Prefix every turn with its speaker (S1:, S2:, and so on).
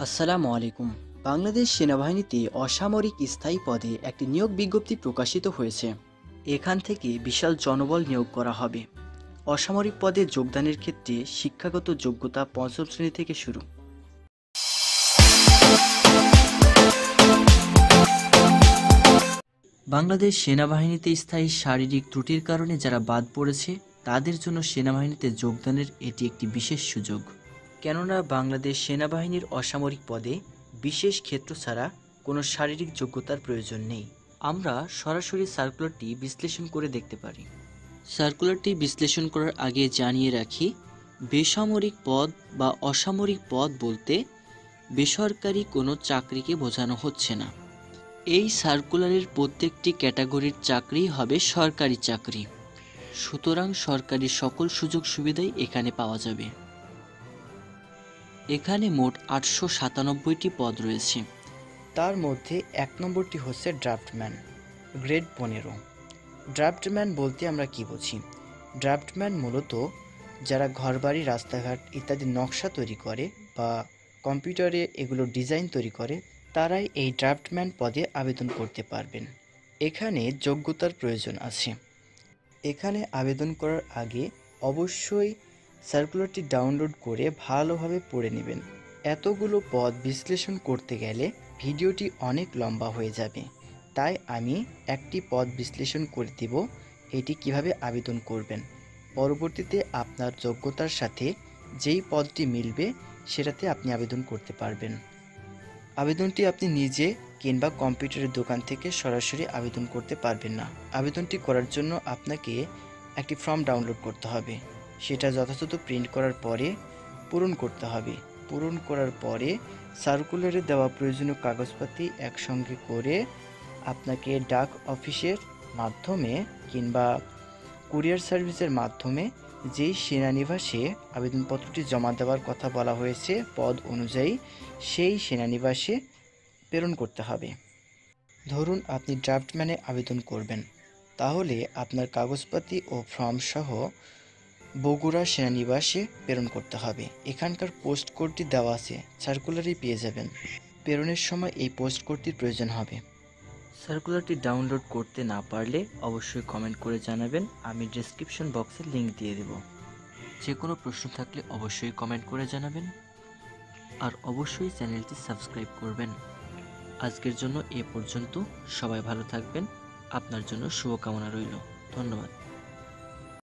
S1: আসসালামু আলাইকুম। বাংলাদেশ সেনাবাহিনীতে অসামরিক স্থায়ী পদে একটি নিয়োগ বিজ্ঞপ্তি প্রকাশিত হয়েছে। এখান থেকে বিশাল জনবল নিয়োগ করা হবে। অসামরিক পদে যোগদানের ক্ষেত্রে শিক্ষাগত যোগ্যতা পঞ্চম শ্রেণী থেকে শুরু। বাংলাদেশ সেনাবাহিনীতে স্থায়ী শারীরিক ত্রুটির কারণে যারা বাদ পড়েছে তাদের জন্য সেনাবাহিনীতে যোগদানের এটি একটি বিশেষ সুযোগ। কেননা বাংলাদেশ সেনাবাহিনীর অসামরিক পদে বিশেষ ক্ষেত্র ছাড়া কোনো শারীরিক যোগ্যতার প্রয়োজন নেই। আমরা সরাসরি সার্কুলারটি বিশ্লেষণ করে দেখতে পারি। সার্কুলারটি বিশ্লেষণ করার আগে জানিয়ে রাখি, বেসামরিক পদ বা অসামরিক পদ বলতে বেসরকারি কোনো চাকরিকে বোঝানো হচ্ছে না। এই সার্কুলারের প্রত্যেকটি ক্যাটাগরির চাকরি হবে সরকারি চাকরি, সুতরাং সরকারি সকল সুযোগ সুবিধাই এখানে পাওয়া যাবে। এখানে মোট 897টি পদ রয়েছে। তার মধ্যে 1 নম্বরটি হচ্ছে ড্রাফটম্যান, গ্রেড 15। ড্রাফটম্যান বলতে আমরা কি বুঝি? ড্রাফটম্যান মূলত যারা ঘরবাড়ি, রাস্তাঘাট ইত্যাদি নকশা তৈরি করে বা কম্পিউটারে এগুলো ডিজাইন তৈরি করে, তারাই এই ড্রাফটম্যান পদে আবেদন করতে পারবেন। এখানে যোগ্যতার প্রয়োজন আছে। এখানে আবেদন করার আগে অবশ্যই সার্কুলারটি ডাউনলোড করে ভালোভাবে পড়ে নেবেন। এতগুলো পদ বিশ্লেষণ করতে গেলে ভিডিওটি অনেক লম্বা হয়ে যাবে, তাই আমি একটি পদ বিশ্লেষণ করে দিব এটি কিভাবে আবেদন করবেন। পরবর্তীতে আপনার যোগ্যতার সাথে যেই পদটি মিলবে সেটাতে আপনি আবেদন করতে পারবেন। আবেদনটি আপনি নিজে কিংবা কম্পিউটারের দোকান থেকে সরাসরি আবেদন করতে পারবেন না। আবেদনটি করার জন্য আপনাকে একটি ফর্ম ডাউনলোড করতে হবে। সেটা যথাযথ প্রিন্ট করার পরে পূরণ করতে হবে। পূরণ করার পরে সার্কুলারে দেওয়া প্রয়োজনীয় কাগজপাতি একসঙ্গে করে আপনাকে ডাক অফিসের মাধ্যমে কিংবা কুরিয়ার সার্ভিসের মাধ্যমে যেই সেনানিবাসে আবেদনপত্রটি জমা দেওয়ার কথা বলা হয়েছে পদ অনুযায়ী, সেই সেনানিবাসে প্রেরণ করতে হবে। ধরুন আপনি ড্রাফটম্যানে আবেদন করবেন, তাহলে আপনার কাগজপাতি ও ফর্ম সহ বগুড়া সেনানিবাসে প্রেরণ করতে হবে। এখানকার পোস্ট কোডটি দেওয়া আছে, সার্কুলারেই পেয়ে যাবেন। প্রেরণের সময় এই পোস্ট কোডটির প্রয়োজন হবে। সার্কুলারটি ডাউনলোড করতে না পারলে অবশ্যই কমেন্ট করে জানাবেন, আমি ডেসক্রিপশন বক্সে লিংক দিয়ে দেব। যে কোনো প্রশ্ন থাকলে অবশ্যই কমেন্ট করে জানাবেন, আর অবশ্যই চ্যানেলটি সাবস্ক্রাইব করবেন। আজকের জন্য এ পর্যন্ত। সবাই ভালো থাকবেন, আপনার জন্য শুভকামনা রইল। ধন্যবাদ।